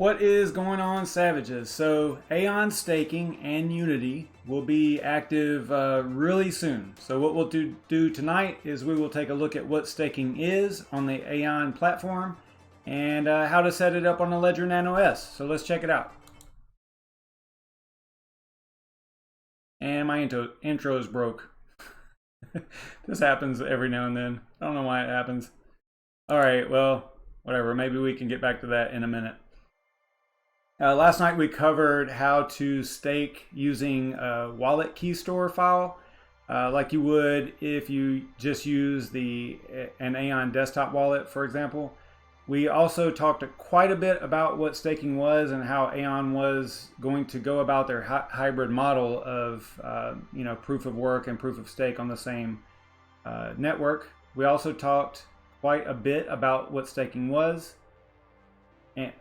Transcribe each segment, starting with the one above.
What is going on, Savages? So Aion staking and Unity will be active really soon. So what we'll do tonight is we will take a look at what staking is on the Aion platform and how to set it up on the Ledger Nano S. So let's check it out. And my intro is broke. This happens every now and then. I don't know why it happens. All right, well, whatever. Maybe we can get back to that in a minute. Last night we covered how to stake using a wallet key store file, like you would if you just use an Aion desktop wallet, for example. We also talked quite a bit about what staking was and how Aion was going to go about their hybrid model of proof of work and proof of stake on the same network. We also talked quite a bit about what staking was, and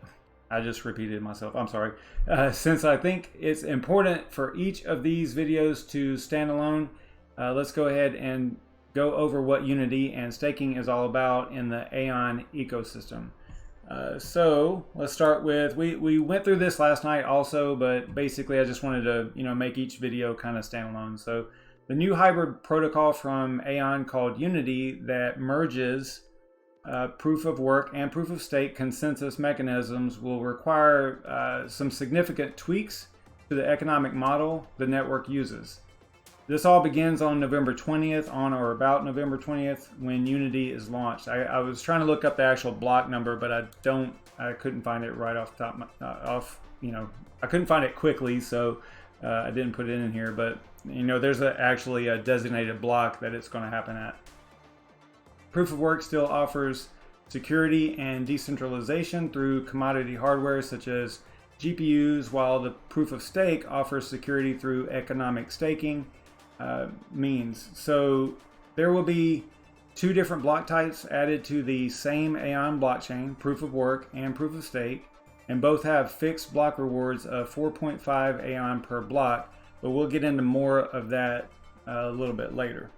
I just repeated myself, I'm sorry. Since I think it's important for each of these videos to stand alone, let's go ahead and go over what Unity and staking is all about in the Aion ecosystem. So let's start with, we went through this last night also, but basically I just wanted to make each video kind of stand alone. So the new hybrid protocol from Aion called Unity that merges proof of work and proof of stake consensus mechanisms will require some significant tweaks to the economic model the network uses. This all begins on November 20th, on or about November 20th, when Unity is launched. I was trying to look up the actual block number, but I couldn't find it right off the top. I couldn't find it quickly, so I didn't put it in here. But there's actually a designated block that it's going to happen at. Proof of work still offers security and decentralization through commodity hardware such as GPUs, while the proof of stake offers security through economic staking means. So there will be two different block types added to the same Aion blockchain, proof of work and proof of stake, and both have fixed block rewards of 4.5 Aion per block, but we'll get into more of that a little bit later.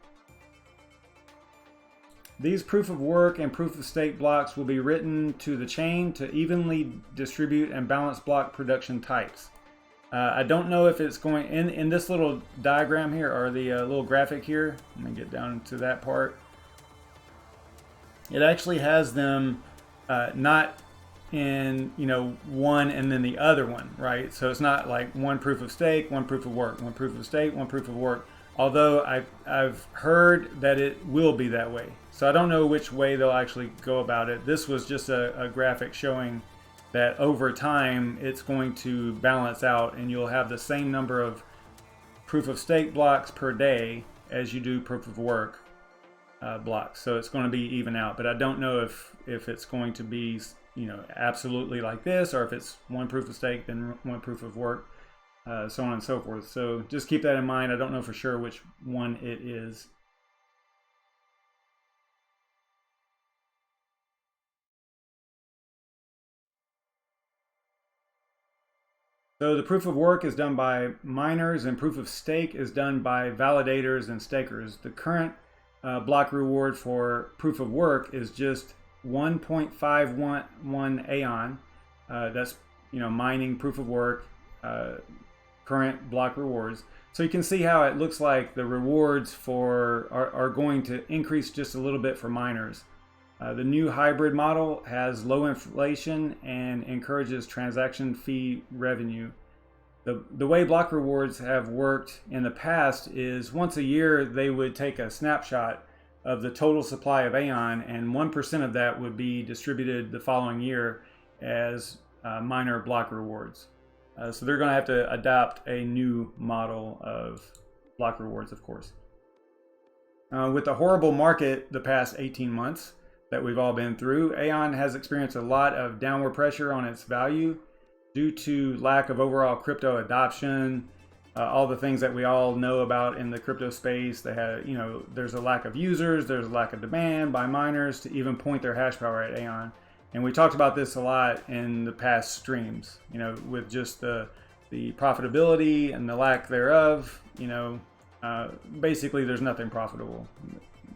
These proof of work and proof of stake blocks will be written to the chain to evenly distribute and balance block production types. I don't know if it's going in this little diagram here, or the little graphic here. Let me get down to that part. It actually has them not in one and then the other one, right? So it's not like one proof of stake, one proof of work, one proof of stake, one proof of work. Although I've heard that it will be that way. So I don't know which way they'll actually go about it. This was just a graphic showing that over time it's going to balance out and you'll have the same number of proof of stake blocks per day as you do proof of work blocks. So it's going to be even out. But I don't know if it's going to be absolutely like this, or if it's one proof of stake then one proof of work. So on and so forth. So just keep that in mind. I don't know for sure which one it is. So the proof of work is done by miners and proof of stake is done by validators and stakers. The current block reward for proof of work is just 1.511 Aion. That's mining proof of work. Current block rewards. So you can see how it looks like the rewards are going to increase just a little bit for miners. The new hybrid model has low inflation and encourages transaction fee revenue. The way block rewards have worked in the past is once a year they would take a snapshot of the total supply of Aion, and 1% of that would be distributed the following year as miner block rewards. So they're going to have to adopt a new model of block rewards, of course. With the horrible market the past 18 months that we've all been through, Aion has experienced a lot of downward pressure on its value due to lack of overall crypto adoption, all the things that we all know about in the crypto space. They have, there's a lack of users, there's a lack of demand by miners to even point their hash power at Aion. And we talked about this a lot in the past streams, with just the profitability and the lack thereof. Basically there's nothing profitable,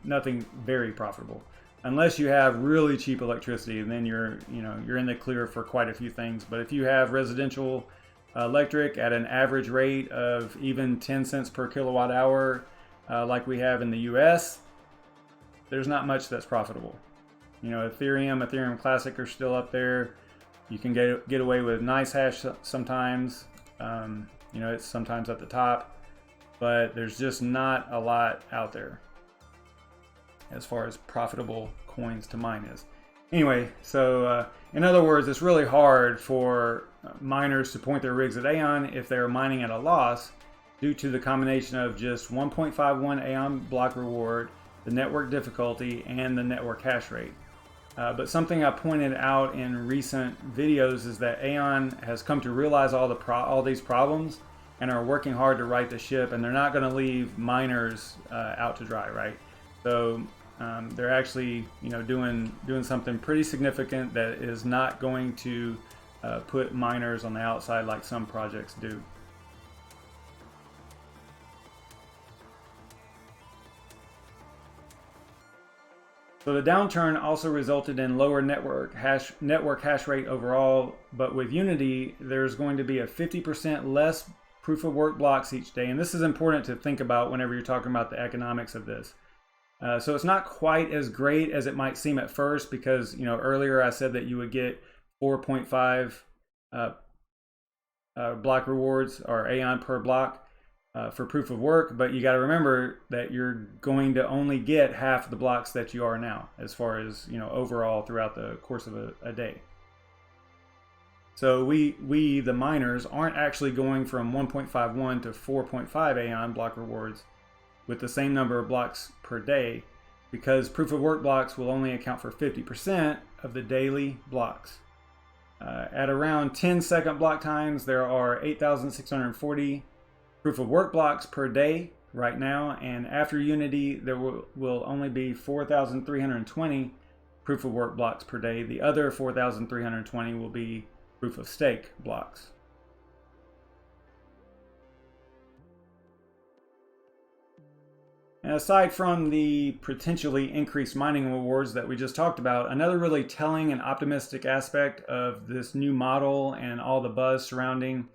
nothing very profitable. unless you have really cheap electricity, and then you're in the clear for quite a few things. But if you have residential electric at an average rate of even 10 cents per kilowatt hour, like we have in the US, there's not much that's profitable. Ethereum Classic are still up there. You can get away with nice hash sometimes. It's sometimes at the top, but there's just not a lot out there as far as profitable coins to mine is. Anyway, so in other words, it's really hard for miners to point their rigs at Aion if they're mining at a loss due to the combination of just 1.51 Aion block reward, the network difficulty, and the network hash rate. But something I pointed out in recent videos is that Aion has come to realize all these problems and are working hard to right the ship, and they're not going to leave miners out to dry, right? So they're actually doing something pretty significant that is not going to put miners on the outside like some projects do. So the downturn also resulted in lower network hash rate overall, but with Unity, there's going to be a 50% less proof of work blocks each day. And this is important to think about whenever you're talking about the economics of this. So it's not quite as great as it might seem at first, because earlier I said that you would get 4.5 block rewards, or Aion per block, for proof of work, but you got to remember that you're going to only get half the blocks that you are now, as far as overall throughout the course of a day. So we the miners aren't actually going from 1.51 to 4.5 Aion block rewards with the same number of blocks per day, because proof of work blocks will only account for 50% of the daily blocks. At around 10-second block times, there are 8,640 proof of work blocks per day right now, and after Unity there will only be 4,320 proof of work blocks per day. The other 4,320 will be proof of stake blocks. And aside from the potentially increased mining rewards that we just talked about, another really telling and optimistic aspect of this new model and all the buzz surrounding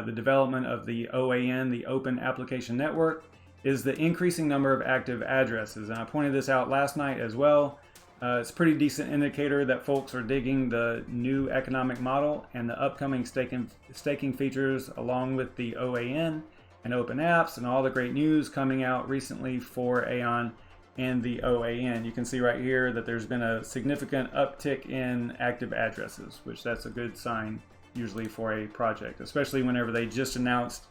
the development of the OAN, the Open Application Network, is the increasing number of active addresses. And I pointed this out last night as well. It's a pretty decent indicator that folks are digging the new economic model and the upcoming staking features, along with the OAN and open apps and all the great news coming out recently for Aion and the OAN. You can see right here that there's been a significant uptick in active addresses, which that's a good sign usually for a project, especially whenever they just announced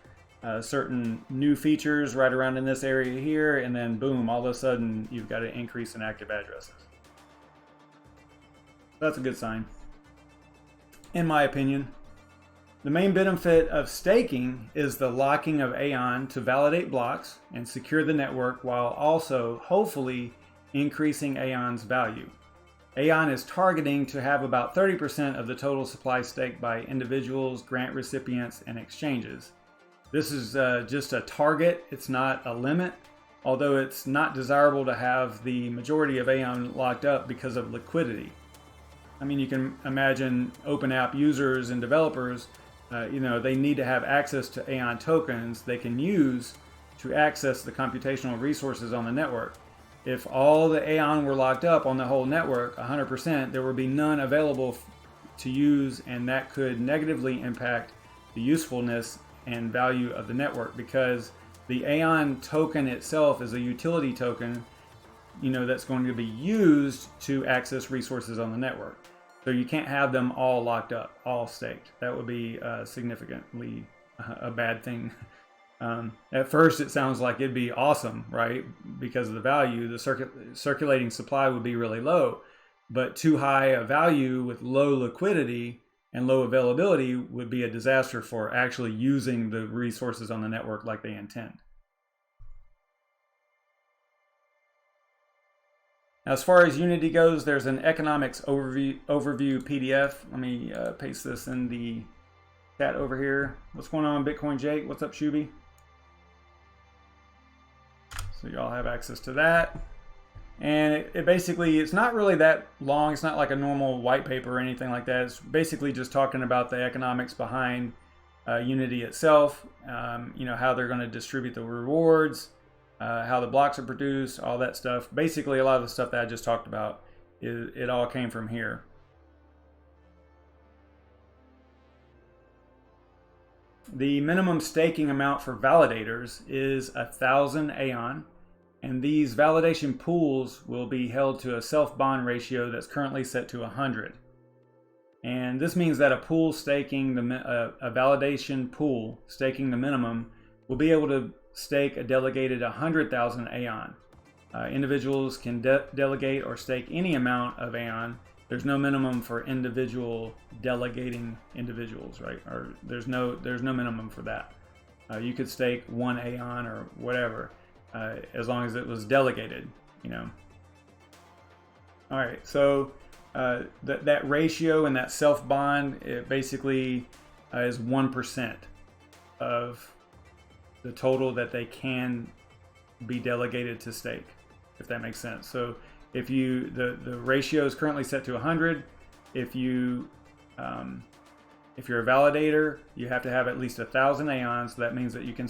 certain new features right around in this area here, and then boom, all of a sudden you've got an increase in active addresses. That's a good sign, in my opinion. The main benefit of staking is the locking of Aion to validate blocks and secure the network, while also hopefully increasing Aion's value. Aion is targeting to have about 30% of the total supply staked by individuals, grant recipients, and exchanges. This is just a target, it's not a limit, although it's not desirable to have the majority of Aion locked up because of liquidity. I mean, you can imagine open app users and developers, they need to have access to Aion tokens they can use to access the computational resources on the network. If all the Aion were locked up on the whole network 100%, there would be none available to use, and that could negatively impact the usefulness and value of the network, because the Aion token itself is a utility token, that's going to be used to access resources on the network. So you can't have them all locked up, all staked. That would be significantly a bad thing. At first it sounds like it'd be awesome, right? Because of the value, the circulating supply would be really low, but too high a value with low liquidity and low availability would be a disaster for actually using the resources on the network like they intend. As far as Unity goes, there's an economics overview PDF. Let me paste this in the chat over here. What's going on, Bitcoin Jake? What's up, Shuby? So y'all have access to that. And it basically, it's not really that long. It's not like a normal white paper or anything like that. It's basically just talking about the economics behind Unity itself, how they're going to distribute the rewards, how the blocks are produced, all that stuff. Basically, a lot of the stuff that I just talked about, it all came from here. The minimum staking amount for validators is 1,000 Aion. And these validation pools will be held to a self-bond ratio that's currently set to 100. And this means that a pool staking, a validation pool staking the minimum, will be able to stake a delegated 100,000 Aion. Individuals can delegate or stake any amount of Aion. There's no minimum for individual delegating individuals, right? Or there's no minimum for that. You could stake 1 Aion or whatever. As long as it was delegated, All right, so that ratio and that self-bond, it basically is 1% of the total that they can be delegated to stake, if that makes sense. So if the ratio is currently set to 100, if you're a validator, you have to have at least 1,000 Aions. So that means that you can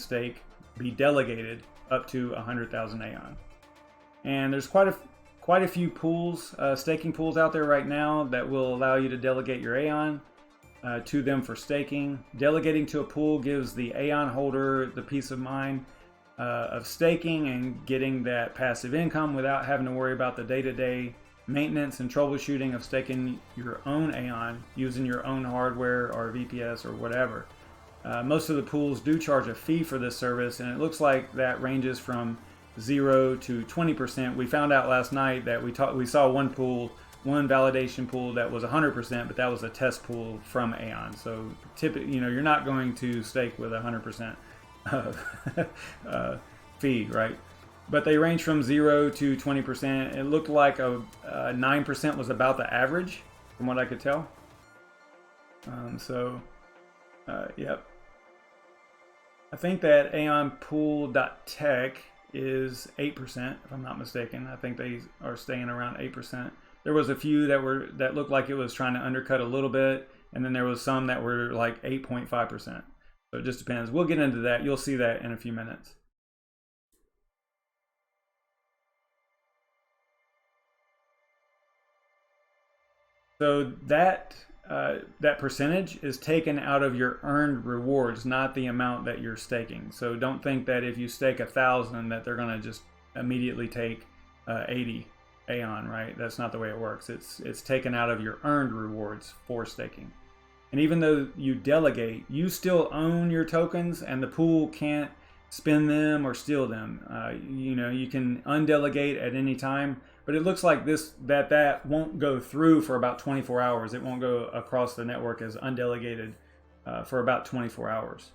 be delegated up to 100,000 Aion. And there's quite a few pools, staking pools out there right now that will allow you to delegate your Aion to them for staking. Delegating to a pool gives the Aion holder the peace of mind of staking and getting that passive income without having to worry about the day-to-day maintenance and troubleshooting of staking your own Aion using your own hardware or VPS or whatever. Most of the pools do charge a fee for this service, and it looks like that ranges from 0 to 20%. We found out last night that we saw one validation pool that was 100%, but that was a test pool from Aion. So typically, you're not going to stake with 100% fee, right? But they range from 0 to 20%. It looked like a 9% was about the average, from what I could tell. Yep. I think that aionpool.tech is 8%, if I'm not mistaken. I think they are staying around 8%. There was a few that looked like it was trying to undercut a little bit, and then there was some that were like 8.5%. So it just depends. We'll get into that. You'll see that in a few minutes. So that percentage is taken out of your earned rewards, not the amount that you're staking. So don't think that if you stake 1,000 that they're going to just immediately take 80 Aion, right? That's not the way it works. It's taken out of your earned rewards for staking. And even though you delegate, you still own your tokens, and the pool can't spend them or steal them. You can undelegate at any time. But it looks like that won't go through for about 24 hours. It won't go across the network as undelegated for about 24 hours.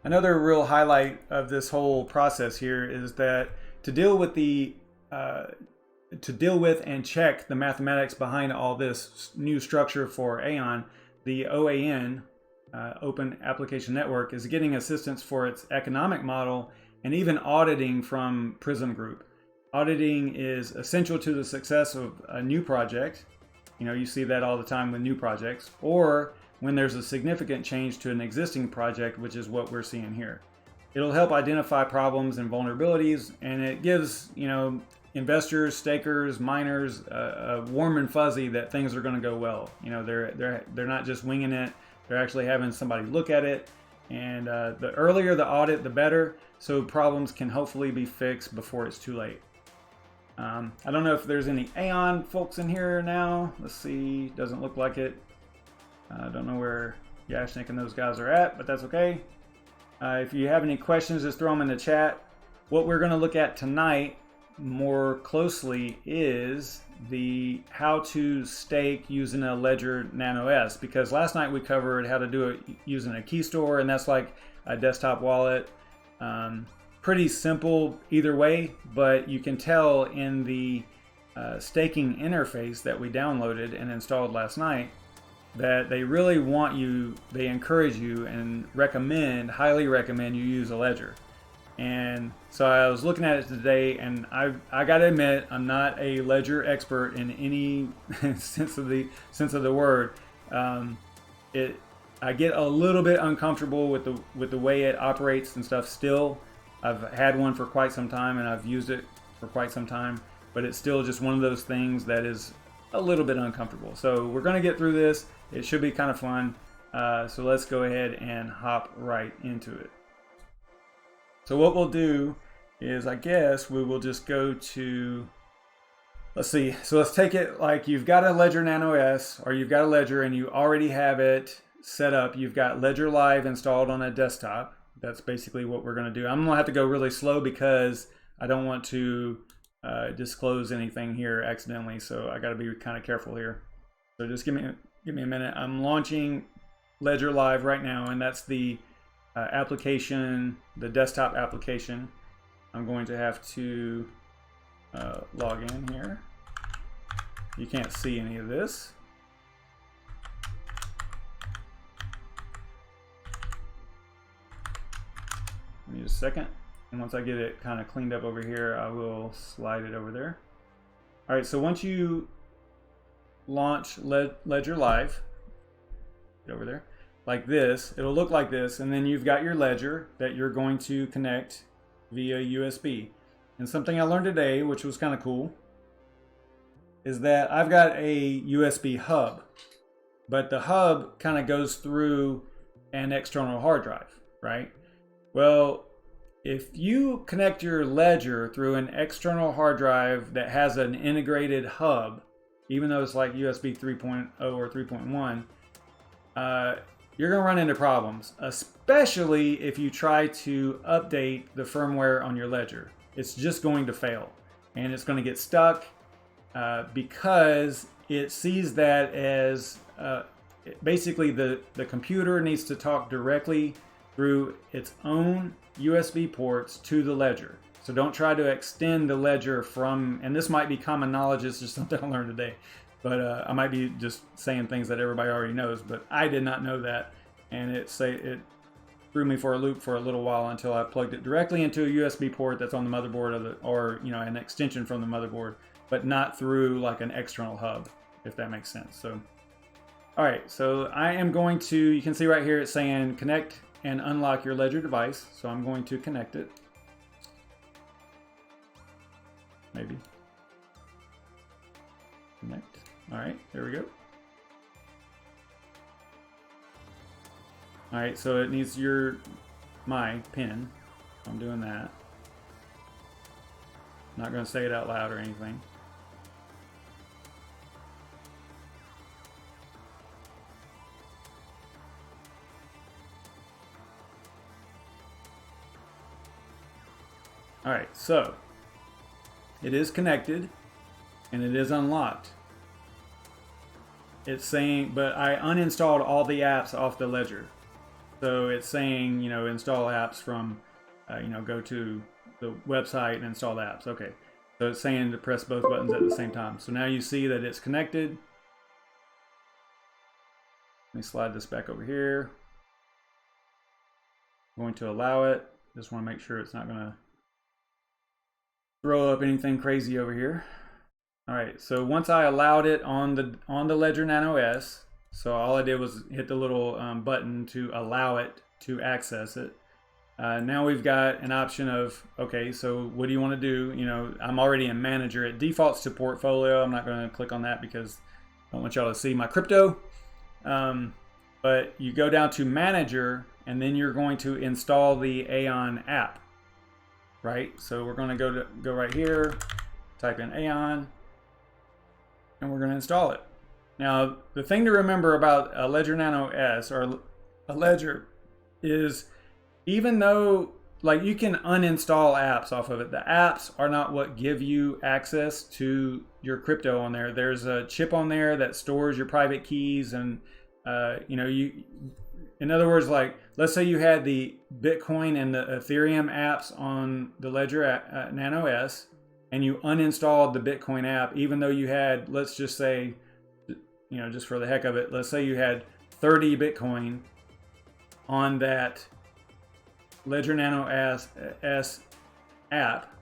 Another real highlight of this whole process here is that to deal with and check the mathematics behind all this new structure for Aion, the OAN, Open Application Network, is getting assistance for its economic model and even auditing from Prism Group. Auditing is essential to the success of a new project. You see that all the time with new projects, or when there's a significant change to an existing project, which is what we're seeing here. It'll help identify problems and vulnerabilities, and it gives investors, stakers, miners a warm and fuzzy that things are going to go well. They're not just winging it; they're actually having somebody look at it. And the earlier the audit, the better, so problems can hopefully be fixed before it's too late. I don't know if there's any Aion folks in here now. Let's see. Doesn't look like it. I don't know where Yashnik and those guys are at, but that's okay. If you have any questions, just throw them in the chat. What we're going to look at tonight more closely is the how to stake using a Ledger Nano S, because last night we covered how to do it using a key store, and that's like a desktop wallet. Pretty simple either way, but you can tell in the staking interface that we downloaded and installed last night that they really want you, they encourage you and highly recommend you use a Ledger. And so I was looking at it today, and I got to admit, I'm not a Ledger expert in any sense of the word. I get a little bit uncomfortable with the way it operates and stuff. Still, I've had one for quite some time, and I've used it for quite some time, but it's still just one of those things that is a little bit uncomfortable. So we're going to get through this. It should be kind of fun. So let's go ahead and hop right into it. So what we'll do is, I guess we will just go to, let's see. So let's take it like you've got a Ledger Nano S, or you've got a Ledger and you already have it set up. You've got Ledger Live installed on a desktop. That's basically what we're going to do. I'm going to have to go really slow because I don't want to disclose anything here accidentally. So I got to be kind of careful here. So just give me a minute. I'm launching Ledger Live right now, and that's the application, the desktop application. I'm going to have to log in here. You can't see any of this. Give me just a second. And once I get it kind of cleaned up over here, I will slide it over there. All right, so once you launch Ledger Live, get over there, like this, it'll look like this, and then you've got your ledger that you're going to connect via USB. And something I learned today, which was kind of cool, is that I've got a USB hub, but the hub kind of goes through an external hard drive, right? Well, if you connect your ledger through an external hard drive that has an integrated hub, even though it's like USB 3.0 or 3.1, you're going to run into problems, especially if you try to update the firmware on your ledger. It's just going to fail, and it's going to get stuck because it sees that as basically the computer needs to talk directly through its own USB ports to the ledger. So don't try to extend the ledger from, and this might be common knowledge, it's just something I learned today, but I might be just saying things that everybody already knows, but I did not know that, and it threw me for a loop for a little while until I plugged it directly into a USB port that's on the motherboard or you know, an extension from the motherboard, but not through like an external hub, if that makes sense. So, all right, so I am going to, you can see right here it's saying connect and unlock your Ledger device. So I'm going to connect it. Maybe. Connect. All right, there we go. All right, so it needs my PIN. I'm doing that. Not going to say it out loud or anything. All right, so it is connected and it is unlocked. It's saying, but I uninstalled all the apps off the Ledger. So it's saying, you know, install apps from, you know, go to the website and install the apps. Okay, so it's saying to press both buttons at the same time. So now you see that it's connected. Let me slide this back over here. I'm going to allow it. Just want to make sure it's not going to throw up anything crazy over here. All right, so once I allowed it on the Ledger Nano S, so all I did was hit the little button to allow it to access it. Now we've got an option of, okay, so what do you want to do? You know, I'm already in Manager. It defaults to Portfolio. I'm not going to click on that because I don't want y'all to see my crypto. But you go down to Manager, and then you're going to install the Aion app. Right, so we're going to go right here, type in Aion, and we're going to install it. Now, the thing to remember about a Ledger Nano S or a Ledger is, even though like you can uninstall apps off of it, the apps are not what give you access to your crypto on there. There's a chip on there that stores your private keys, and you know, in other words, like, let's say you had the Bitcoin and the Ethereum apps on the Ledger Nano S, and you uninstalled the Bitcoin app, even though you had, let's just say, you know, just for the heck of it, let's say you had 30 Bitcoin on that Ledger Nano S app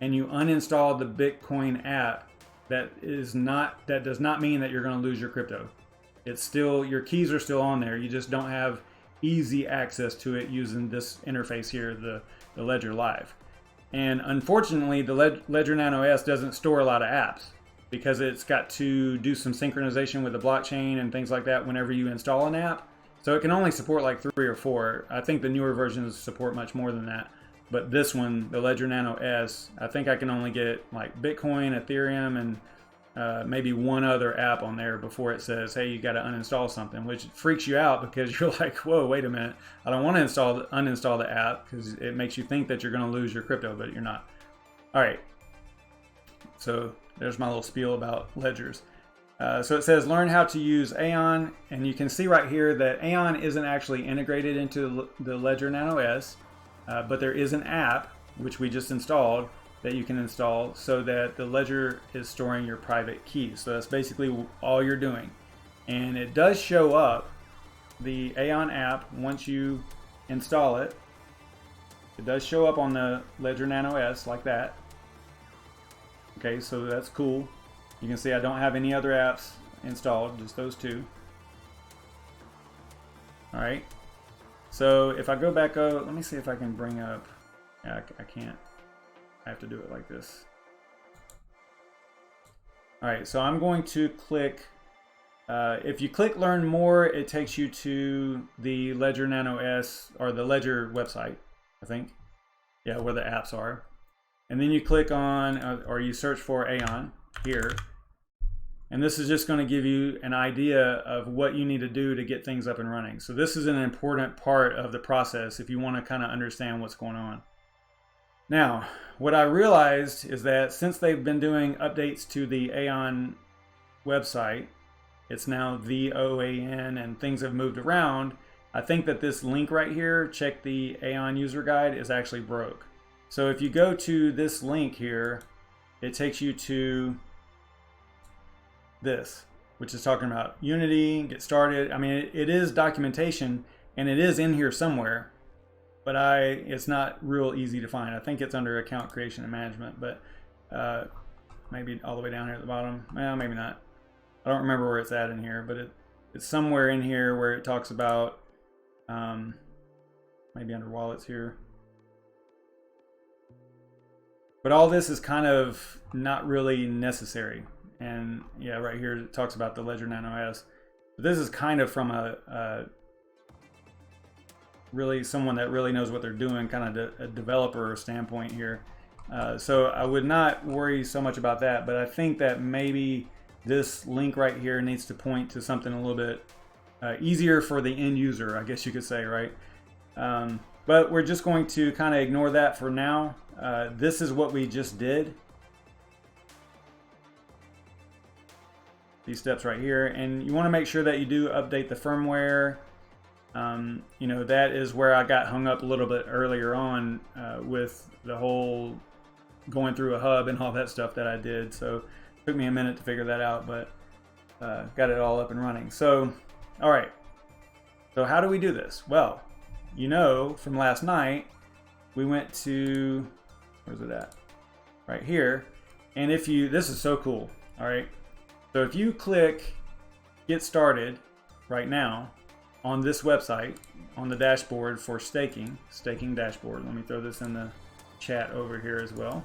and you uninstall the Bitcoin app, that does not mean that you're going to lose your crypto. It's still, your keys are still on there. You just don't have easy access to it using this interface here, the Ledger Live. And unfortunately, the Ledger Nano S doesn't store a lot of apps because it's got to do some synchronization with the blockchain and things like that whenever you install an app. So it can only support like 3 or 4. I think the newer versions support much more than that. But this one, the Ledger Nano S, I think I can only get like Bitcoin, Ethereum, and maybe one other app on there before it says, hey, you got to uninstall something, which freaks you out because you're like, whoa, wait a minute. I don't want to uninstall the app because it makes you think that you're going to lose your crypto, but you're not. All right. So there's my little spiel about ledgers. So it says learn how to use Aion, and you can see right here that Aion isn't actually integrated into the Ledger Nano S, but there is an app, which we just installed, that you can install so that the ledger is storing your private keys. So that's basically all you're doing. And it does show up, the Aion app, once you install it. It does show up on the Ledger Nano S like that. Okay, so that's cool. You can see I don't have any other apps installed, just those two. All right. So if I go back up, let me see if I can bring up, yeah, I can't. I have to do it like this. All right, so I'm going to click, if you click learn more, it takes you to the Ledger Nano S, or the Ledger website, I think. Yeah, where the apps are. And then you click on, or you search for Aion here. And this is just going to give you an idea of what you need to do to get things up and running. So this is an important part of the process if you want to kind of understand what's going on. Now, what I realized is that since they've been doing updates to the Aion website, it's now the OAN and things have moved around, I think that this link right here, check the Aion user guide, is actually broke. So if you go to this link here, it takes you to this, which is talking about Unity, get started. I mean, it is documentation and it is in here somewhere, but it's not real easy to find. I think it's under account creation and management, but maybe all the way down here at the bottom. Well, maybe not. I don't remember where it's at in here, but it's somewhere in here where it talks about maybe under wallets here. But all this is kind of not really necessary. And yeah, right here it talks about the Ledger Nano S. But this is kind of from really someone that really knows what they're doing, kind of a developer standpoint here. So I would not worry so much about that, but I think that maybe this link right here needs to point to something a little bit easier for the end user, I guess you could say, right? But we're just going to kind of ignore that for now. This is what we just did. These steps right here, and you want to make sure that you do update the firmware. You know, that is where I got hung up a little bit earlier on with the whole going through a hub and all that stuff that I did. So it took me a minute to figure that out, but got it all up and running. So, all right. So how do we do this? Well, you know, from last night, we went to, where's it at? Right here. And if you, this is so cool. All right. So if you click get started right now on this website, on the dashboard for staking dashboard. Let me throw this in the chat over here as well.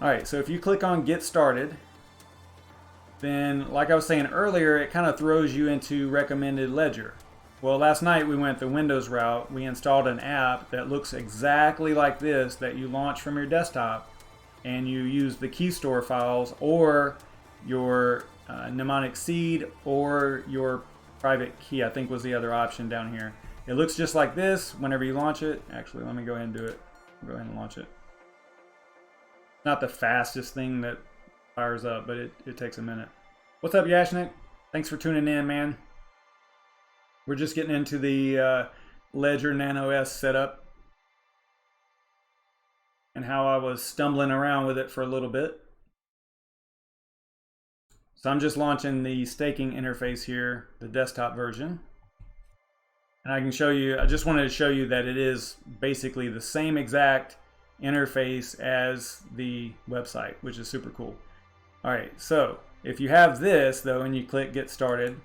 All right, so if you click on get started, then like I was saying earlier, it kind of throws you into recommended ledger. Well, last night we went the Windows route. We installed an app that looks exactly like this that you launch from your desktop, and you use the key store files or your mnemonic seed or your private key, I think was the other option down here. It looks just like this whenever you launch it. Actually, let me go ahead and do it. Go ahead and launch it. Not the fastest thing that fires up, but it takes a minute. What's up, Yashnik? Thanks for tuning in, man. We're just getting into the Ledger Nano S setup and how I was stumbling around with it for a little bit. So I'm just launching the staking interface here, the desktop version. And I can show you, I just wanted to show you that it is basically the same exact interface as the website, which is super cool. All right, so if you have this though and you click get started,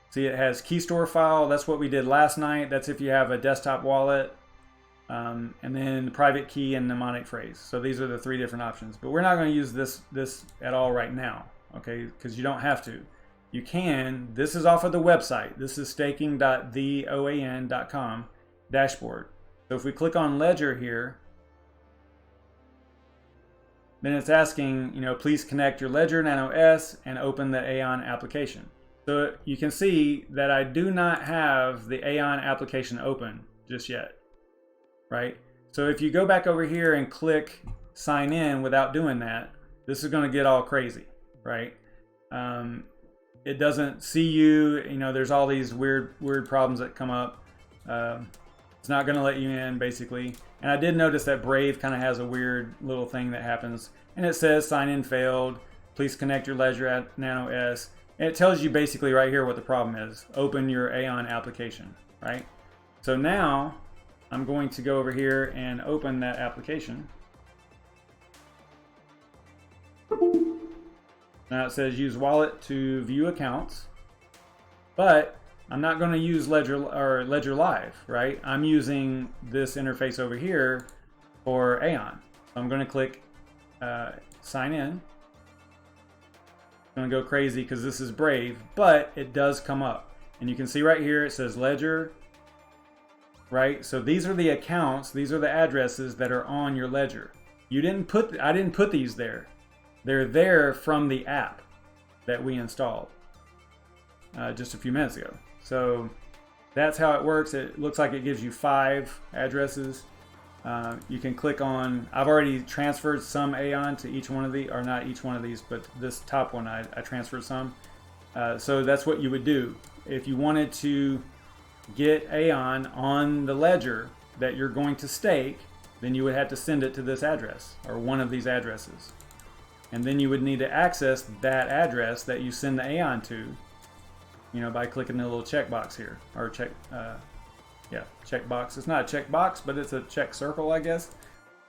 see it has key store file. That's what we did last night. That's if you have a desktop wallet, and then the private key and mnemonic phrase. So these are the three different options, but we're not going to use this at all right now, okay, because you don't have to. You can. This is off of the website. This is staking.theoan.com dashboard. So if we click on Ledger here, then it's asking, you know, please connect your Ledger Nano S and open the Aion application. So you can see that I do not have the Aion application open just yet, right? So if you go back over here and click sign in without doing that, this is going to get all crazy, right? It doesn't see you, you know, there's all these weird problems that come up. It's not going to let you in, basically. And I did notice that Brave kind of has a weird little thing that happens. And it says sign in failed. Please connect your Ledger Nano S. And it tells you basically right here what the problem is. Open your Aion application, right? So now I'm going to go over here and open that application. Now it says use wallet to view accounts. But I'm not going to use Ledger or Ledger Live, right? I'm using this interface over here for Aion. So I'm going to click sign in. I'm going to go crazy because this is Brave, but it does come up. And you can see right here it says Ledger, right? So these are the accounts, these are the addresses that are on your Ledger. I didn't put these there. They're there from the app that we installed just a few minutes ago. So that's how it works. It looks like it gives you 5 addresses. You can click on, I've already transferred some Aion to each one of these, or not each one of these, but this top one I transferred some. So that's what you would do. If you wanted to get Aion on the ledger that you're going to stake, then you would have to send it to this address, or one of these addresses. And then you would need to access that address that you send the Aion to, you know, by clicking the little checkbox here, or checkbox. It's not a checkbox, but it's a check circle, I guess.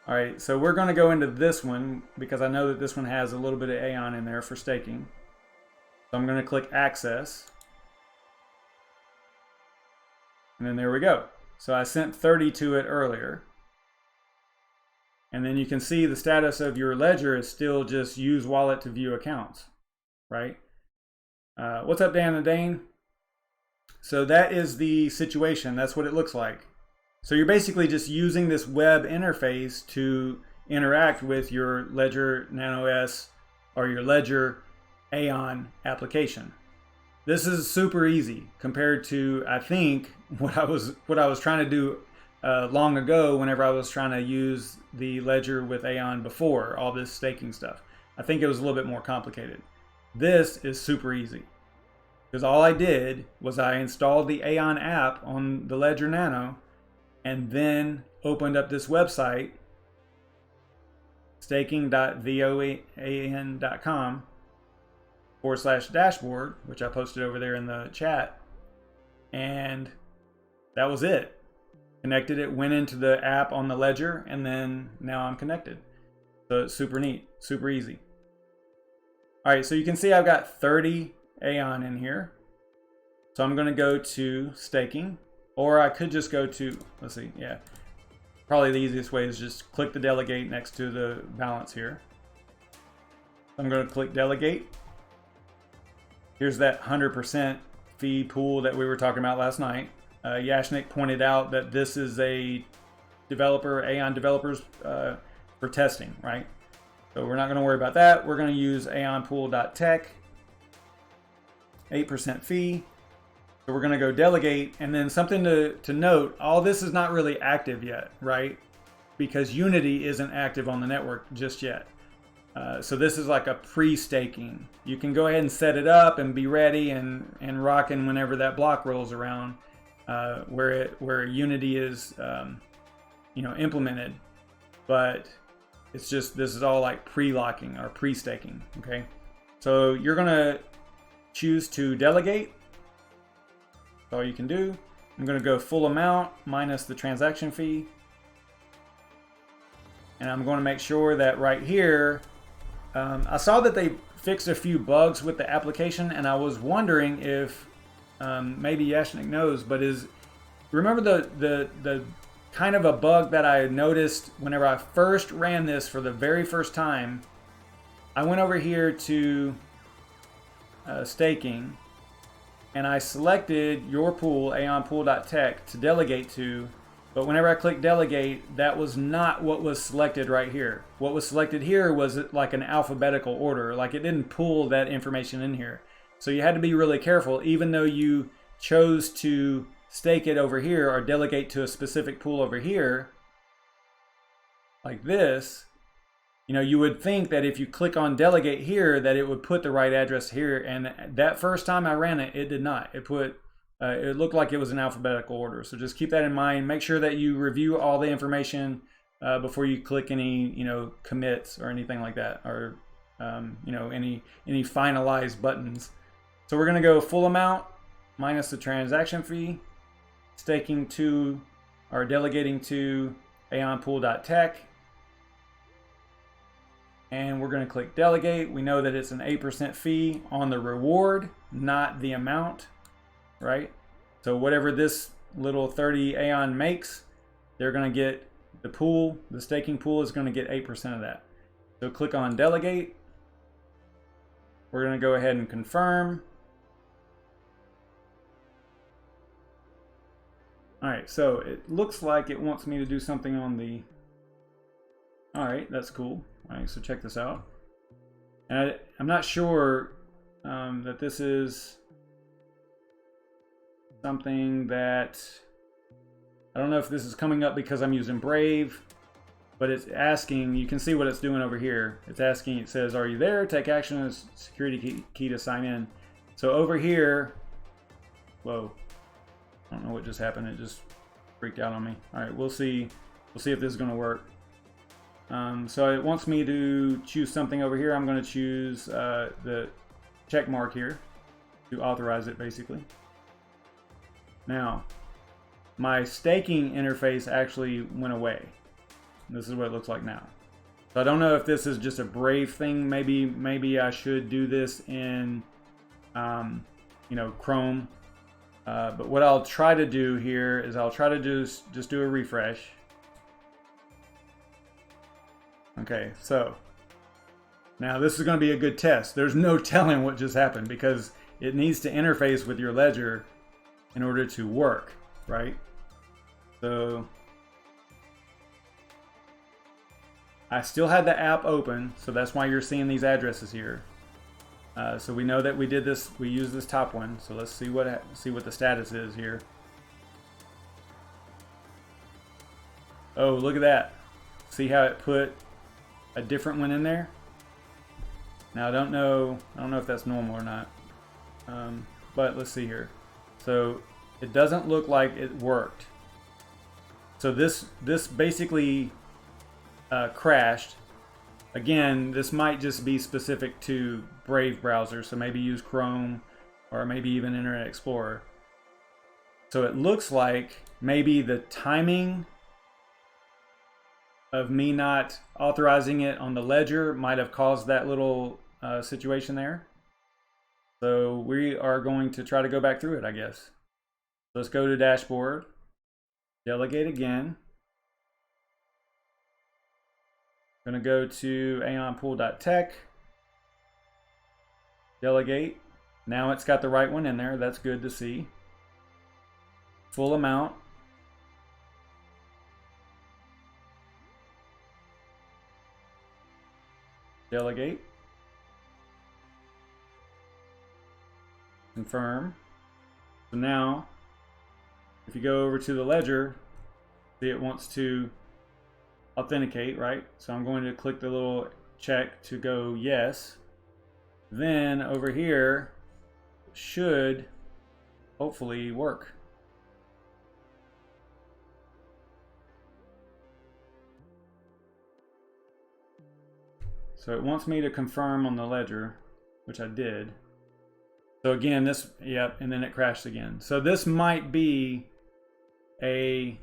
All right, so we're going to go into this one because I know that this one has a little bit of Aion in there for staking. So I'm going to click access. And then there we go. So I sent 30 to it earlier. And then you can see the status of your ledger is still just use wallet to view accounts, right? What's up, Dan and Dane? So that is the situation. That's what it looks like. So you're basically just using this web interface to interact with your Ledger Nano S or your Ledger Aion application. This is super easy compared to, I think, what I was trying to do long ago whenever I was trying to use the Ledger with Aion before all this staking stuff. I think it was a little bit more complicated. This is super easy because all I did was I installed the Aion app on the Ledger Nano and then opened up this website, staking.theoan.com/dashboard, which I posted over there in the chat, and that was it. Connected it, went into the app on the Ledger, and then now I'm connected. So it's super neat, super easy. All right, so you can see I've got 30 Aion in here. So I'm going to go to staking, or I could just go to, let's see, yeah. Probably the easiest way is just click the delegate next to the balance here. I'm going to click delegate. Here's that 100% fee pool that we were talking about last night. Yashnik pointed out that this is a developer, Aion developers for testing, right? So we're not going to worry about that. We're going to use aionpool.tech, 8% fee. So we're going to go delegate, and then something to note, all this is not really active yet, right? Because Unity isn't active on the network just yet. So this is like a pre-staking. You can go ahead and set it up and be ready and rocking whenever that block rolls around. Where Unity is, implemented, but it's just, this is all like pre-locking or pre-staking. Okay, so you're gonna choose to delegate. That's all you can do. I'm going to go full amount minus the transaction fee. And I'm going to make sure that right here, I saw that they fixed a few bugs with the application, and I was wondering if maybe Yashnik knows, but remember the kind of a bug that I noticed whenever I first ran this for the very first time. I went over here to staking, and I selected your pool, aionpool.tech, to delegate to. But whenever I clicked delegate, that was not what was selected right here. What was selected here was like an alphabetical order. Like it didn't pull that information in here. So you had to be really careful, even though you chose to stake it over here or delegate to a specific pool over here, like this. You know, you would think that if you click on delegate here, that it would put the right address here. And that first time I ran it, it did not. It looked like it was in alphabetical order. So just keep that in mind. Make sure that you review all the information before you click any, commits or anything like that, or any finalized buttons. So we're going to go full amount minus the transaction fee, staking to or delegating to aionpool.tech. And we're going to click delegate. We know that it's an 8% fee on the reward, not the amount, right? So whatever this little 30 Aion makes, they're going to get the pool, the staking pool is going to get 8% of that. So click on delegate. We're going to go ahead and confirm. All right, so it looks like it wants me to do something on the... All right, that's cool. All right, so check this out. And I'm not sure that this is something that... I don't know if this is coming up because I'm using Brave, but it's asking, you can see what it's doing over here. It's asking, it says, are you there? Take action as security key to sign in. So over here, whoa, I don't know what just happened. It just freaked out on me. All right, we'll see if this is gonna work. So it wants me to choose something over here. I'm going to choose the check mark here to authorize it, basically. Now, my staking interface actually went away. This is what it looks like now. So I don't know if this is just a Brave thing. Maybe I should do this in Chrome. But what I'll try to do here is I'll try to just do a refresh. Okay, so now this is going to be a good test. There's no telling what just happened because it needs to interface with your ledger in order to work, right? So I still had the app open, so that's why you're seeing these addresses here. So we know that we did this, we used this top one. So let's see what the status is here. Oh, look at that. See how it put a different one in there? Now I don't know if that's normal or not, but let's see here. So it doesn't look like it worked. So this basically crashed. Again, this might just be specific to Brave browser, so maybe use Chrome or maybe even Internet Explorer. So it looks like maybe the timing of me not authorizing it on the ledger might have caused that little situation there. So we are going to try to go back through it, I guess. Let's go to dashboard, delegate again. I'm going to go to aionpool.tech, delegate. Now it's got the right one in there. That's good to see. Full amount. Delegate. Confirm. So now, if you go over to the ledger, see it wants to authenticate, right? So I'm going to click the little check to go yes. Then over here should hopefully work. So it wants me to confirm on the ledger, which I did. So again, this, yep, and then it crashed again. So this might be a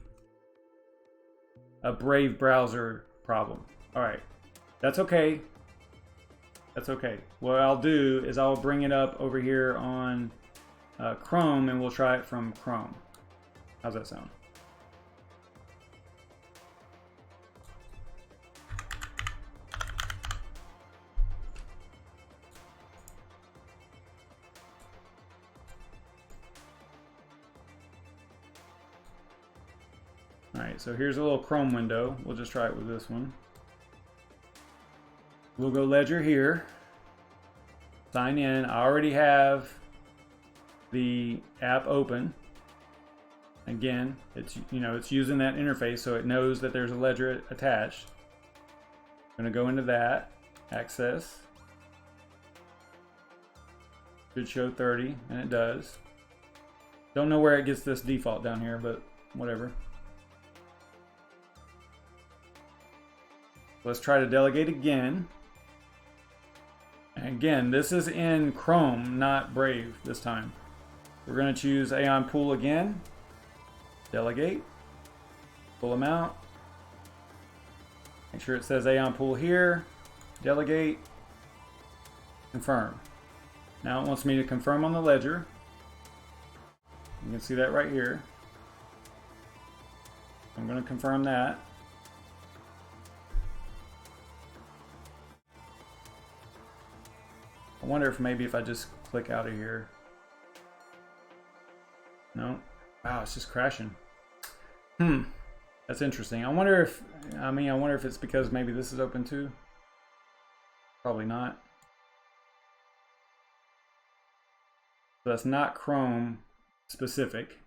Brave browser problem. All right, that's okay. That's okay. What I'll do is I'll bring it up over here on Chrome, and we'll try it from Chrome. How's that sound? All right, so here's a little Chrome window. We'll just try it with this one. We'll go Ledger here. Sign in. I already have the app open. Again, it's it's using that interface, so it knows that there's a ledger attached. I'm going to go into that, access. Should show 30, and it does. Don't know where it gets this default down here, but whatever. Let's try to delegate again. And again, this is in Chrome, not Brave this time. We're going to choose Aion Pool again. Delegate. Pull them out. Make sure it says Aion Pool here. Delegate. Confirm. Now it wants me to confirm on the ledger. You can see that right here. I'm going to confirm that. I wonder if maybe if I just click out of here. No. Wow, it's just crashing. That's interesting. I wonder if it's because maybe this is open too. Probably not. So that's not Chrome specific.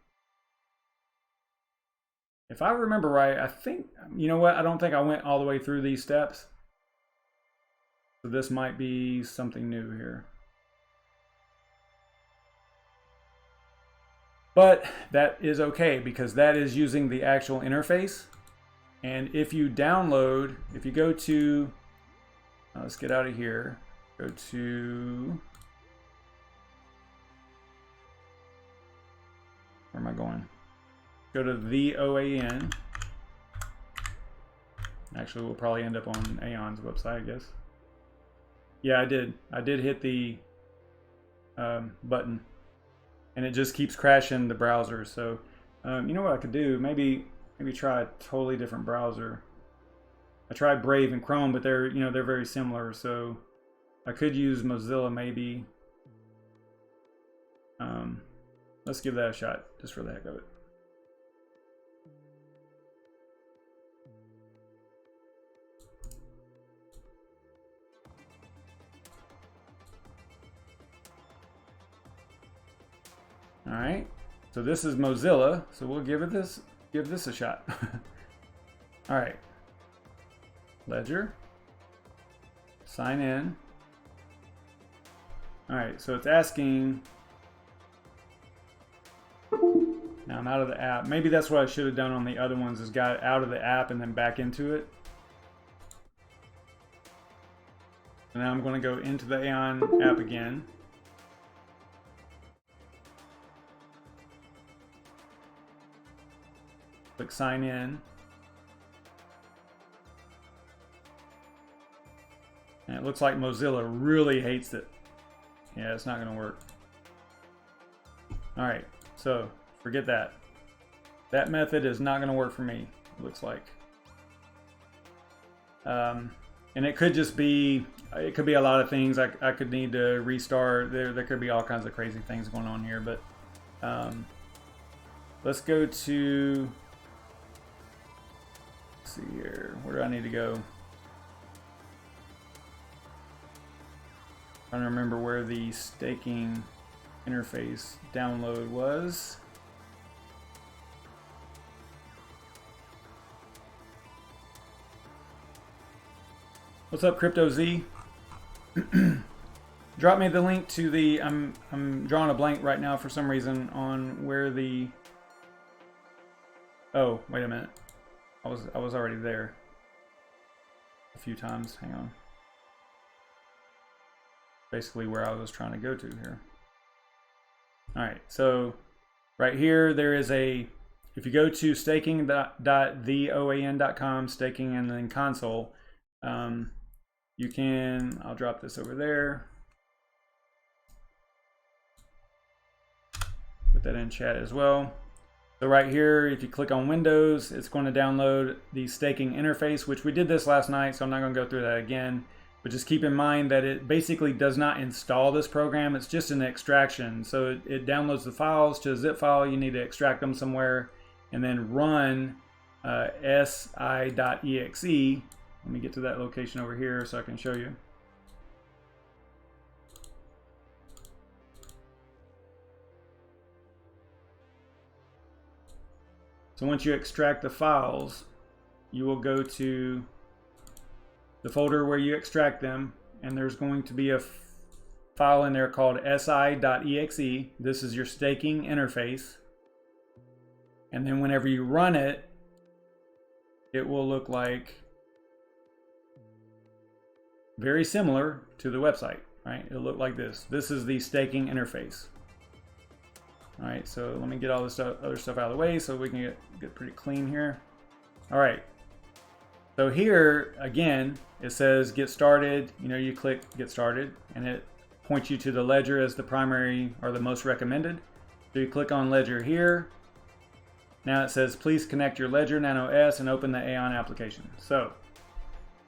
If I remember right, I think, you know what? I don't think I went all the way through these steps. So this might be something new here. But that is okay because that is using the actual interface. And if you download, if you go to, let's get out of here, go to, where am I going? Go to the OAN. Actually, we'll probably end up on Aion's website, I guess. Yeah, I did. I did hit the button, and it just keeps crashing the browser. So, you know what I could do? Maybe try a totally different browser. I tried Brave and Chrome, but they're they're very similar. So, I could use Mozilla maybe. Let's give that a shot, just for the heck of it. All right, so this is Mozilla, so we'll give this a shot. All right, Ledger, sign in. All right, so it's asking. Now I'm out of the app. Maybe that's what I should have done on the other ones, is got out of the app and then back into it. And now I'm going to go into the Aion app again. Click sign in. And it looks like Mozilla really hates it. Yeah, it's not going to work. All right, so forget that. That method is not going to work for me, it looks like. And it could just be, it could be a lot of things. I could need to restart. There could be all kinds of crazy things going on here, but let's go to, let's see here, where do I need to go? Trying to remember where the staking interface download was. What's up, Crypto Z? Drop me the link to the. I'm drawing a blank right now for some reason on where the. Oh, wait a minute. I was already there a few times. Hang on. Basically where I was trying to go to here. All right, so right here there is a. if you go to staking.theoan.com, staking and then console, you can, I'll drop this over there. Put that in chat as well. So right here, if you click on Windows, it's going to download the staking interface, which we did this last night, so I'm not going to go through that again. But just keep in mind that it basically does not install this program. It's just an extraction. So it downloads the files to a zip file. You need to extract them somewhere and then run si.exe. Let me get to that location over here so I can show you. So once you extract the files, you will go to the folder where you extract them, and there's going to be a file in there called si.exe. This is your staking interface. And then whenever you run it, it will look like very similar to the website, right? It'll look like this. This is the staking interface. All right, so let me get all this other stuff out of the way so we can get pretty clean here. All right, so here again, it says get started. You know, you click get started and it points you to the ledger as the primary or the most recommended. So you click on ledger here. Now it says please connect your Ledger Nano S and open the Aion application. So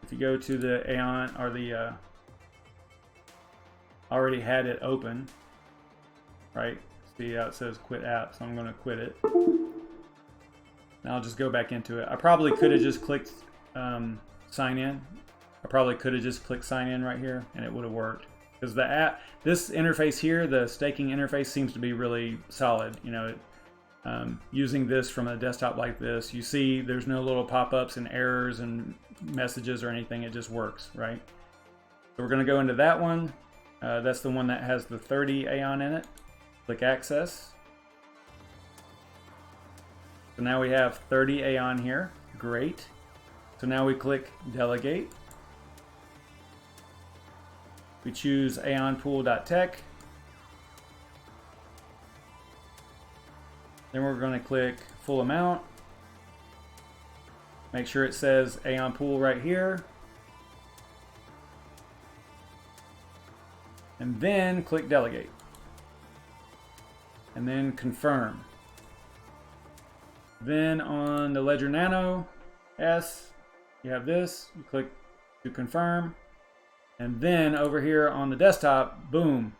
if you go to the Aion or the already had it open, right? See how it says quit app, so I'm going to quit it. Now I'll just go back into it. I probably could have just clicked sign in. I probably could have just clicked sign in right here and it would have worked. Because the app, this interface here, the staking interface seems to be really solid. You know, using this from a desktop like this, you see there's no little pop-ups and errors and messages or anything. It just works, right? So we're going to go into that one. That's the one that has the 30 Aion in it. Click access. So now we have 30 Aion here. Great. So now we click delegate. We choose aionpool.tech. Then we're going to click full amount. Make sure it says Aion pool right here. And then click delegate. And then confirm. Then on the Ledger Nano S, you have this. You click to confirm. And then over here on the desktop, boom,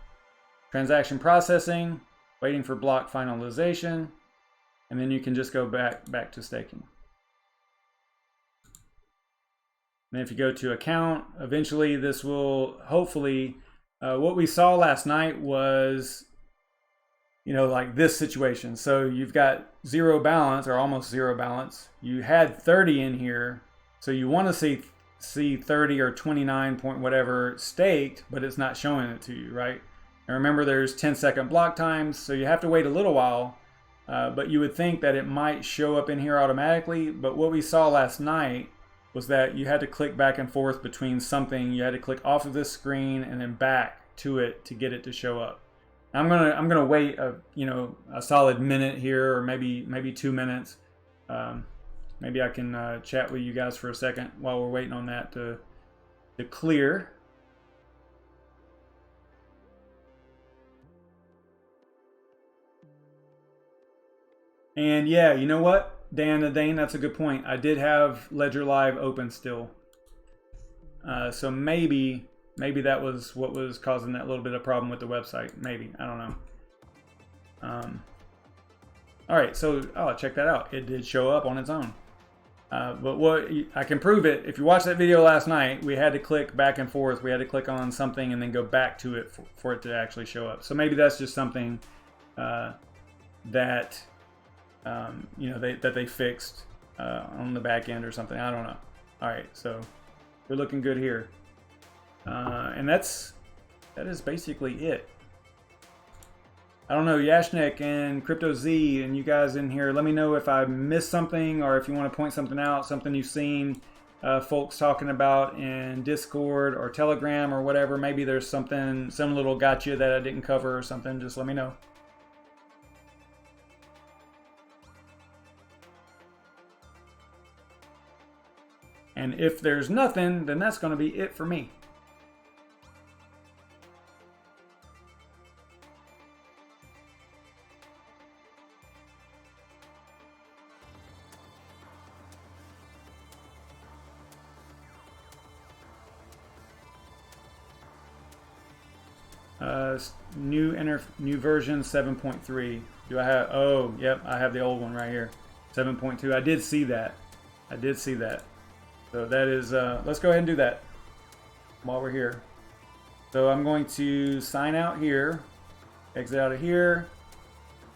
transaction processing, waiting for block finalization. And then you can just go back to staking. And if you go to account, eventually this will hopefully, what we saw last night was, you know, like this situation. So you've got zero balance or almost zero balance. You had 30 in here. So you want to see 30 or 29 point whatever staked, but it's not showing it to you, right? And remember there's 10-second block times. So you have to wait a little while, but you would think that it might show up in here automatically. But what we saw last night was that you had to click back and forth between something. You had to click off of this screen and then back to it to get it to show up. I'm gonna wait a solid minute here, or maybe 2 minutes. Maybe I can chat with you guys for a second while we're waiting on that to clear. And yeah, you know what, Dan, that's a good point. I did have Ledger Live open still, so maybe that was what was causing that little bit of problem with the website. Maybe, I don't know. All right, so check that out. It did show up on its own. But what I can prove it. If you watched that video last night, we had to click back and forth. We had to click on something and then go back to it for it to actually show up. So maybe that's just something that they fixed on the back end or something. I don't know. All right, so we're looking good here. And that is basically it. I don't know, Yashnik and CryptoZ and you guys in here, let me know if I missed something or if you want to point something out, something you've seen folks talking about in Discord or Telegram or whatever. Maybe there's some little gotcha that I didn't cover or something. Just let me know. And if there's nothing, then that's going to be it for me. New version 7.3. Do I have? Oh, yep, I have the old one right here, 7.2. I did see that. I did see that. So that is. Let's go ahead and do that while we're here. So I'm going to sign out here, exit out of here.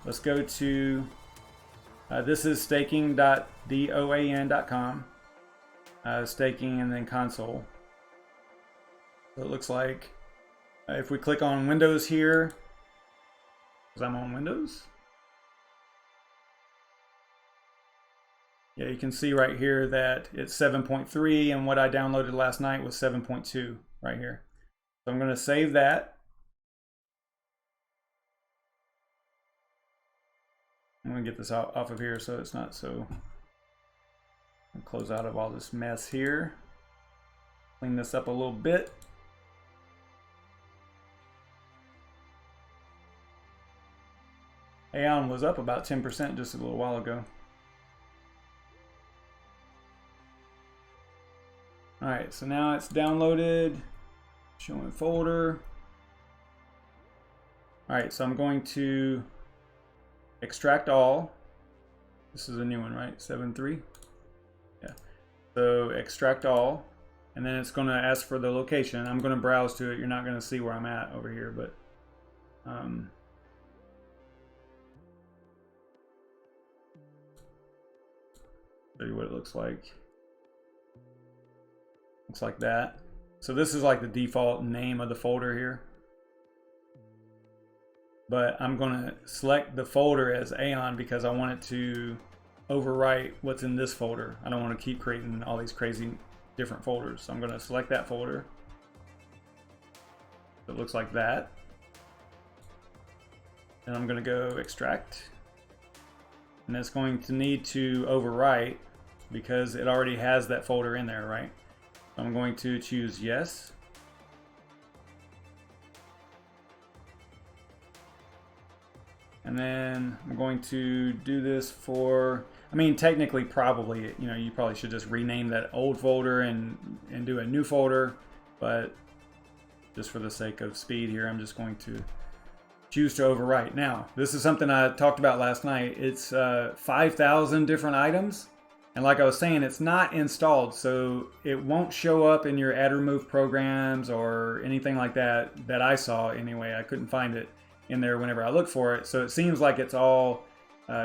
Let's go to. This is staking.doan.com. Staking and then console. So it looks like. If we click on Windows here, because I'm on Windows. Yeah, you can see right here that it's 7.3 and what I downloaded last night was 7.2 right here. So I'm going to save that. I'm going to get this off of here so it's not so. I'll close out of all this mess here. Clean this up a little bit. Aion was up about 10% just a little while ago. Alright, so now it's downloaded, showing folder. Alright, so I'm going to extract all. This is a new one, right? 7.3? Yeah. So extract all, and then it's going to ask for the location. I'm going to browse to it. You're not going to see where I'm at over here, but show you what it looks like. Looks like that. So this is like the default name of the folder here. But I'm going to select the folder as Aion because I want it to overwrite what's in this folder. I don't want to keep creating all these crazy different folders. So I'm going to select that folder. It looks like that. And I'm going to go extract. And it's going to need to overwrite because it already has that folder in there, right? So I'm going to choose yes. And then I'm going to do this for, I mean, technically probably, you know, you probably should just rename that old folder and do a new folder, but just for the sake of speed here, I'm just going to choose to overwrite. Now, this is something I talked about last night. It's 5,000 different items. And like I was saying, it's not installed, so it won't show up in your add remove programs or anything like that I saw anyway. I couldn't find it in there whenever I look for it. So it seems like it's all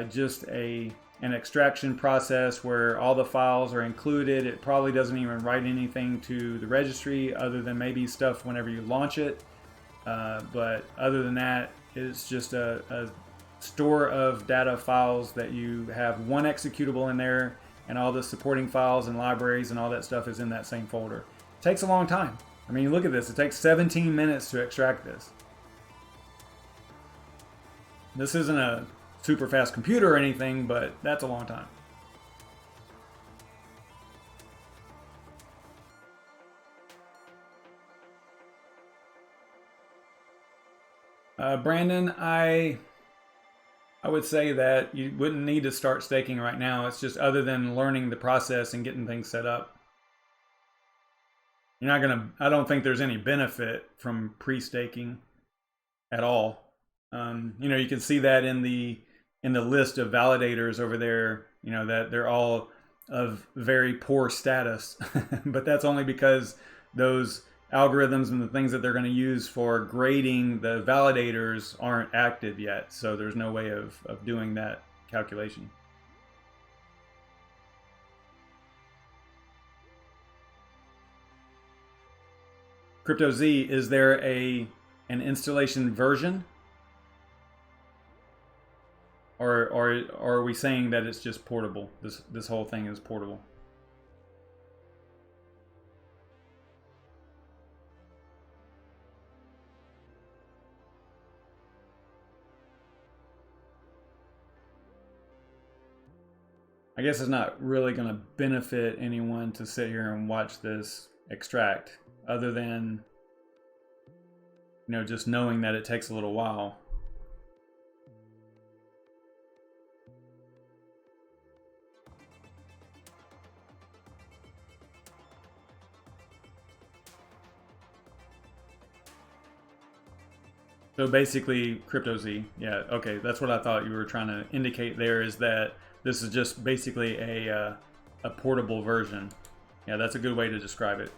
just an extraction process where all the files are included. It probably doesn't even write anything to the registry other than maybe stuff whenever you launch it. But other than that, it's just a store of data files that you have one executable in there, and all the supporting files and libraries and all that stuff is in that same folder. It takes a long time. I mean, look at this. It takes 17 minutes to extract this. This isn't a super fast computer or anything, but that's a long time. Brandon, I would say that you wouldn't need to start staking right now. It's just other than learning the process and getting things set up. You're not gonna, I don't think there's any benefit from pre-staking at all. You know, you can see that in the list of validators over there, you know, that they're all of very poor status, but that's only because those algorithms and the things that they're going to use for grading the validators aren't active yet. So there's no way of doing that calculation. CryptoZ, is there an installation version? Or are we saying that it's just portable? This whole thing is portable. I guess it's not really going to benefit anyone to sit here and watch this extract, other than, you know, just knowing that it takes a little while. So basically, CryptoZ, yeah, okay, that's what I thought you were trying to indicate there, is that this is just basically a portable version. Yeah, that's a good way to describe it.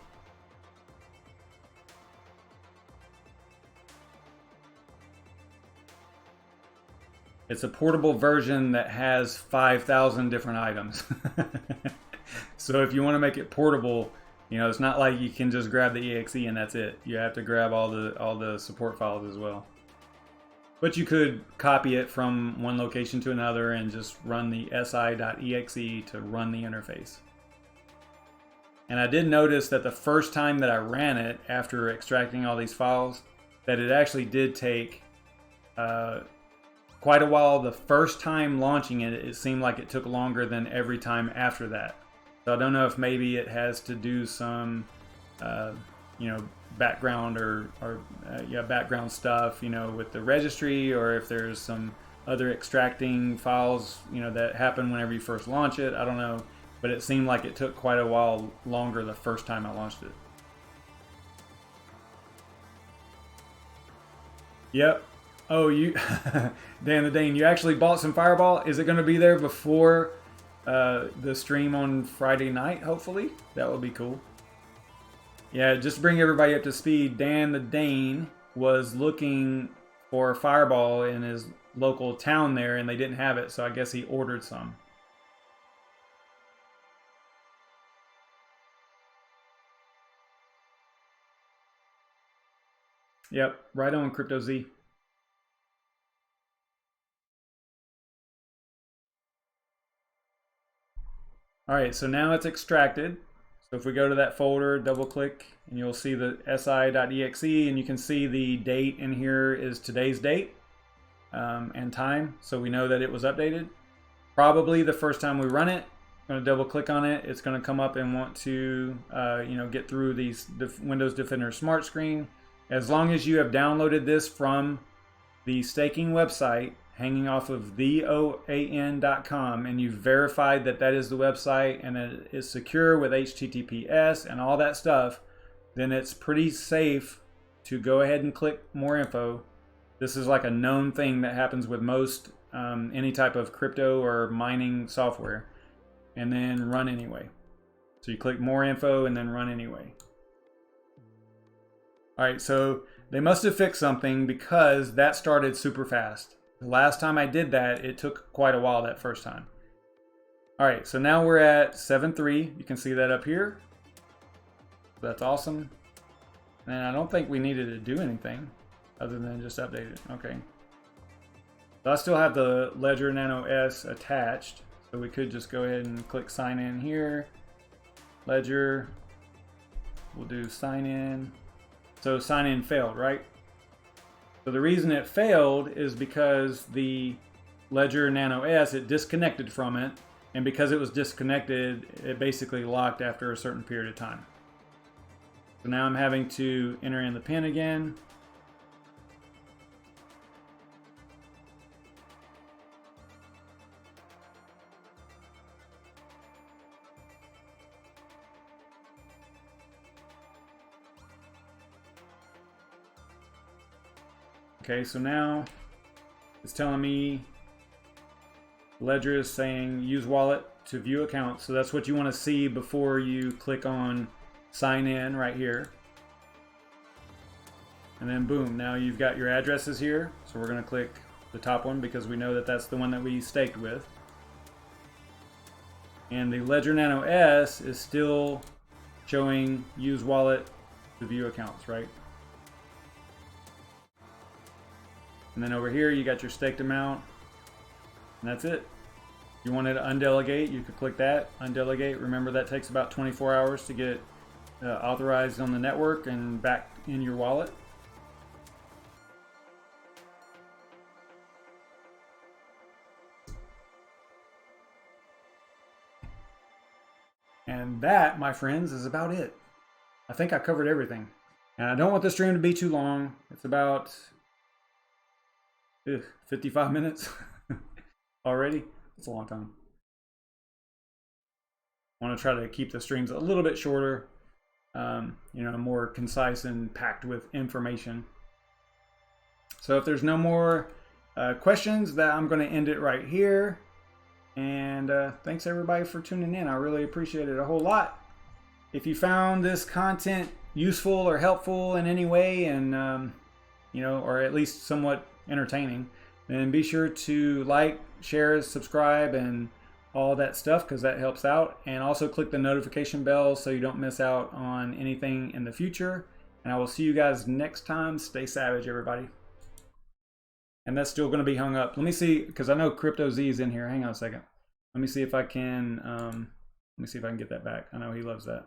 It's a portable version that has 5,000 different items. So if you want to make it portable, you know, it's not like you can just grab the exe and that's it. You have to grab all the support files as well. But you could copy it from one location to another and just run the si.exe to run the interface. And I did notice that the first time that I ran it, after extracting all these files, that it actually did take quite a while. The first time launching it, it seemed like it took longer than every time after that. So I don't know if maybe it has to do some, you know, background or yeah, background stuff, you know, with the registry, or if there's some other extracting files, you know, that happen whenever you first launch it. I don't know, but it seemed like it took quite a while longer the first time I launched it. Yep. Oh, you, Dan the Dane, you actually bought some Fireball. Is it going to be there before the stream on Friday night, hopefully? That would be cool. Yeah, just to bring everybody up to speed, Dan the Dane was looking for Fireball in his local town there, and they didn't have it, so I guess he ordered some. Yep, right on, CryptoZ. All right, so now it's extracted. So if we go to that folder, double click, and you'll see the si.exe, and you can see the date in here is today's date and time. So we know that it was updated. Probably the first time we run it, I'm going to double click on it. It's going to come up and want to you know, get through these Windows Defender Smart Screen. As long as you have downloaded this from the staking website, hanging off of theoan.com, and you've verified that that is the website and it is secure with HTTPS and all that stuff, then it's pretty safe to go ahead and click more info. This is like a known thing that happens with most any type of crypto or mining software, and then run anyway. So you click more info and then run anyway. All right, so they must have fixed something, because that started super fast. The last time I did that, it took quite a while that first time. All right, so now we're at 7.3. You can see that up here. That's awesome. And I don't think we needed to do anything other than just update it. Okay. So I still have the Ledger Nano S attached, so we could just go ahead and click sign in here. Ledger. We'll do sign in. So sign in failed, right? So the reason it failed is because the Ledger Nano S, it disconnected from it, and because it was disconnected, it basically locked after a certain period of time. So now I'm having to enter in the PIN again. Okay, so now it's telling me Ledger is saying use wallet to view account. So that's what you want to see before you click on sign in right here. And then boom, now you've got your addresses here. So we're going to click the top one because we know that that's the one that we staked with. And the Ledger Nano S is still showing use wallet to view accounts, right? And then over here, you got your staked amount, and that's it. If you wanted to undelegate, you could click that, undelegate. Remember, that takes about 24 hours to get authorized on the network and back in your wallet. that, my friends, is about it. I think I covered everything. And I don't want the stream to be too long. It's about 55 minutes already. It's a long time. I want to try to keep the streams a little bit shorter, you know, more concise and packed with information. So if there's no more questions, that I'm going to end it right here. And thanks everybody for tuning in. I really appreciate it a whole lot. If you found this content useful or helpful in any way, and you know, or at least somewhat entertaining, then be sure to like, share, subscribe, and all that stuff, because that helps out. And also click the notification bell so you don't miss out on anything in the future. And I will see you guys next time. Stay savage, everybody. And that's still going to be hung up. Let me see, because I know Crypto Z is in here. Hang on a second. Let me see if I can. Let me see if I can get that back. I know he loves that.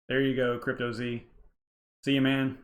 There you go, Crypto Z. See you, man.